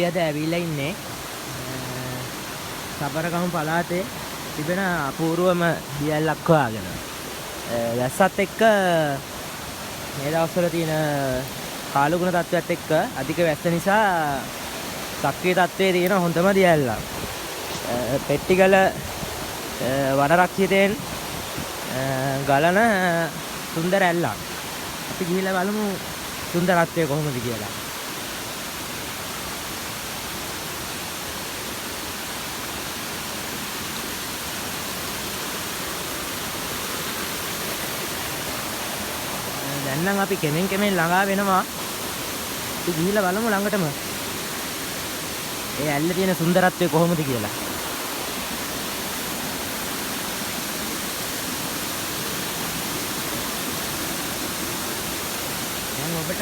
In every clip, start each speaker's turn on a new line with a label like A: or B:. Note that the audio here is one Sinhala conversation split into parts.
A: අපි අද ඇවිල්ලා ඉන්නේ සබරගමු පළාතේ තිබෙන අපූර්වම දියැලක් හොයාගෙන. වැස්සත් එක්ක මේ දවස්වල තියෙන කාලුගුණ තත්ත්වයට එක්ක අධික වැස්ස නිසා සක්‍රීය තත්ත්වයේ තියෙන හොඳම දියැලක්. පෙට්ටිගල වනරක්ෂිතයෙන් ගලන සුන්දර ඇල්ලක්. අපි ගිහිල්ලා බලමු සුන්දරත්වය කොහොමද කියලා. දැන් නම් අපි කෙමෙන් ළඟා වෙනවා. අපි ගිහිල්ලා බලමු ළඟටම. ඒ ඇල්ලේ තියෙන සුන්දරත්වය කොහොමද කියලා. දැන් ඔබට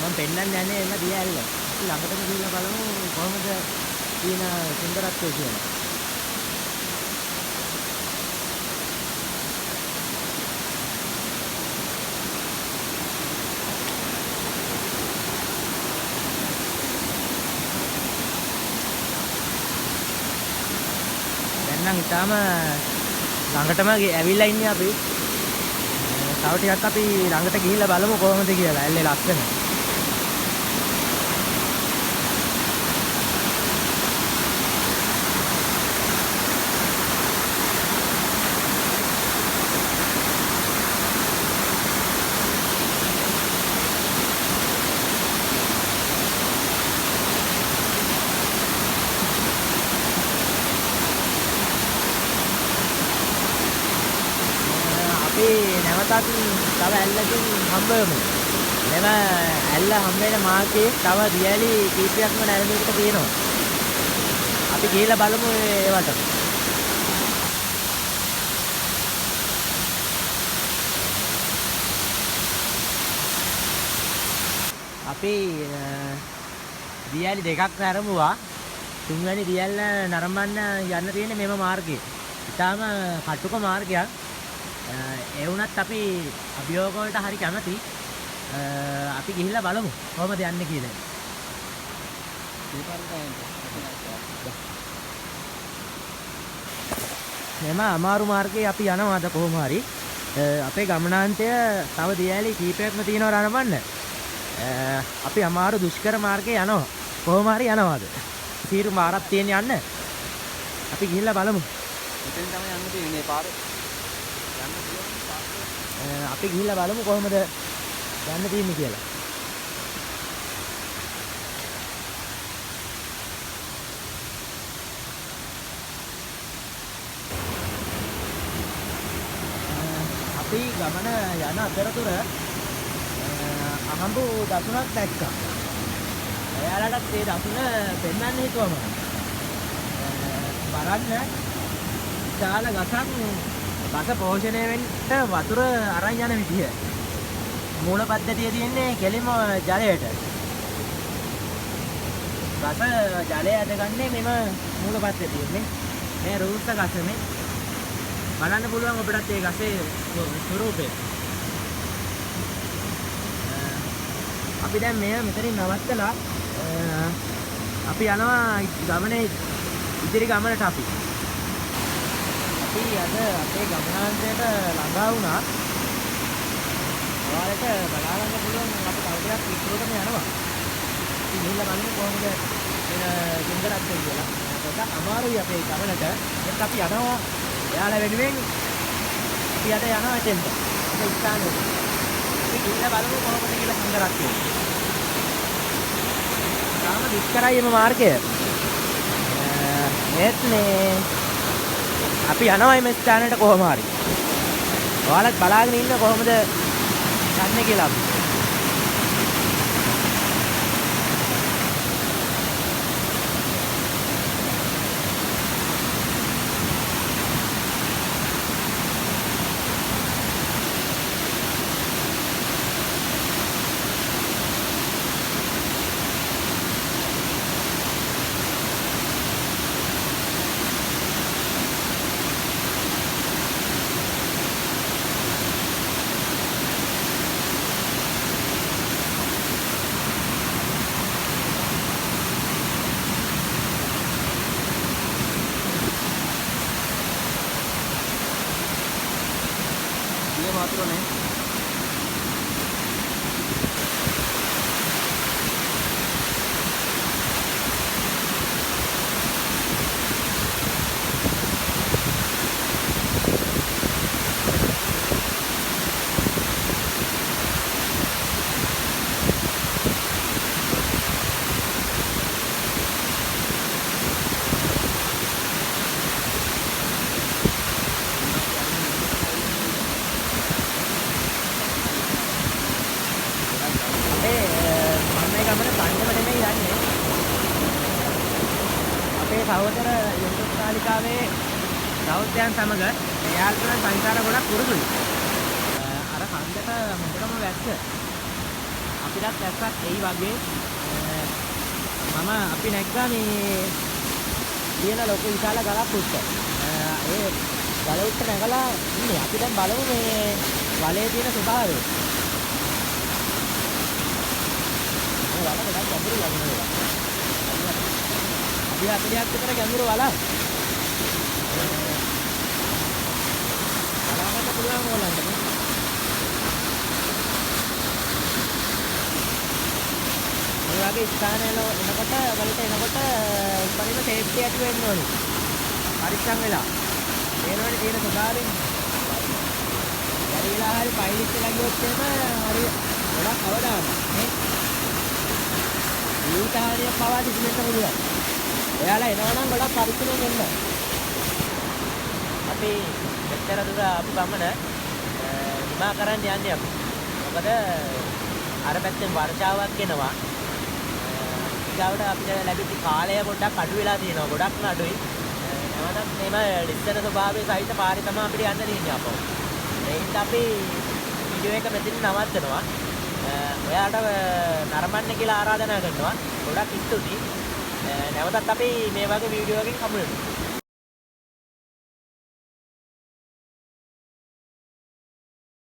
A: මම පෙන්නන්න යන්නේ එන්න දිය ඇල්ල. අපි ළඟටම ගිහිල්ලා බලමු කොහොමද තියෙන සුන්දරත්වය කියලා. නම් ඊටාම ළඟටම ඇවිල්ලා ඉන්නේ අපි. තව ටිකක් අපි ළඟට ගිහිල්ලා බලමු කොහොමද කියලා. ඇල්ලේ ලස්සන. නැවතත් තව ඇල්ලකින් හම්බ වෙමු. මෙම ඇල්ල හම්බ වෙන මාර්ගයේ තව දියැලි කීපයක්ම නැරඹීමට තියෙනවා. අපි ගිහිල්ලා බලමු ඒවට. අපි දියැලි දෙකක් නැරඹුවා. තුන්වැනි දියැල්ල නරඹන්න යන්න තියෙන්නේ මෙම මාර්ගයේ. ඊටාම කටුක මාර්ගයක්. ඒ වුණත් අපි අභියෝග වලට හරි කැමති. අපි ගිහිල්ලා බලමු කොහොමද යන්නේ කියලා. මෙම අමාරු මාර්ගයේ අපි යනවාද කොහොම හරි. අපේ ගමනාන්තය තව දියැලි කීපයක්ම තියෙනවා නරඹන්න. අපි අමාරු දුෂ්කර මාර්ගයේ යනවා. කොහොම හරි යනවාද? සීරු මාරක් තියෙන යන්න. අපි ගිහිල්ලා බලමු. එතෙන් තමයි යන්න තියෙන්නේ පාරේ. අපි ගිහිල්ලා බලමු කොහොමද යන්න තියෙන්නේ කියලා. අපි ගමන යන අතරතුර අහඹු දසුණක් දැක්කා. එයාලටත් ඒ දසුණ පෙන්වන්න හිතුවම බලන්න විශාල ගසක් බස පෝෂණය වෙන්න වතුර අරන් යන විදිය. මූල පද්ධතිය තියෙන්නේ කෙලින්ම ජලයට. බස ජලය ඇදගන්නේ මෙම මූල පද්ධතියෙන්නේ. මේ රුස්ස ගසනේ. බලන්න පුළුවන් ඔබටත් ඒ ගසේ ස්වරූපය. අපි දැන් මෙතනින් නවත්තලා අපි යනවා ගමනේ ඉදිරි ගමනට අපි. අපි අද අපේ ගමනාන්තයට ළඟා වුණා. ඔයාලට බලා ගන්න පුළුවන් අපි තව ටිකක් ඉස්සරහටම යනවා. ඉතින් ගිහිල්ලා බලමු කොහොමද වෙන සුන්දරත්වය කියලා. පොඩ්ඩක් අමාරුයි අපේ ගමනට. ඒත් අපි යනවා. එයාලා වෙනුවෙන් අපි අද යනවා එතෙන්ට. ඒ ස්ථානෙට. අපි ගිහිල්ලා බලමු කොහොමද කියලා සුන්දරත්වය. තාම දුෂ්කරයි මේ මාර්ගය. ඒත් මේ අපි යනවා මේ ස්ථානෙට කොහොම හරි. ඔයාලත් බලාගෙන ඉන්න කොහොමද යන්නේ කියලා. ක්‍රමය. සහෝදර YouTube තාලිකාවේ සහෝදරයන් සමග එයාලට සංචාර ගොඩක් පුරුදුයි. අර හන්දට හොඳටම වැස්ස. අපිටත් වැස්සක් එයි වගේ. අපි නැග්ගා මේ තියෙන ලොකු විශාල ගලක් උඩට. ඒ ගල උඩට නැගලා ඉන්නේ. අපි දැන් බලමු මේ වලේ තියෙන ස්වභාවය. මේ වල ගොඩක් ගැඹුරු ලගනවා. අපි 40ක් විතර ගැඹුරු වලක්. බලන්න පුළුවන් ඕලන්ට. මේ වගේ ස්ථානවල එනකොට වලට එනකොට ඉස්සරින්ම සේෆ්ටි ඇති වෙන්න ඕනේ. පරිස්සම් වෙලා. ඒනවනේ තියෙන ස්වභාවයෙන්. පරිවිලා හරි පයිලිස් එක ගියොත් එහෙම හරි ගොඩක් අවදානක් නේ. ඊටාරිය පවා දිස්නෙන්න පුළුවන්. එයාලා එනවනම් ගොඩක් පරිස්සමෙන් එන්න. අපි මෙච්චර දුර අපි ගමන නිමා කරන්න යන්නේ අපි. මොකද අර පැත්තෙන් වර්ෂාවක් එනවා. ඊගාවට අපිට ලැබිච්ච කාලය පොඩ්ඩක් අඩු වෙලා තියෙනවා. ගොඩක් අඩුයි. නැවනම් මේම ලිස්සන ස්වභාවයේ සහිත පාරේ තමයි අපිට යන්න තියෙන්නේ අපෝ. ඒ හින්දා අපි වීඩියෝ එක මෙතන නවත්තනවා. ඔයාලට නරඹන්න කියලා ආරාධනා කරනවා. ගොඩක් ස්තුතියි. නැවතත් අපි මේ වගේ වීඩියෝ එකකින් හමු වෙමු.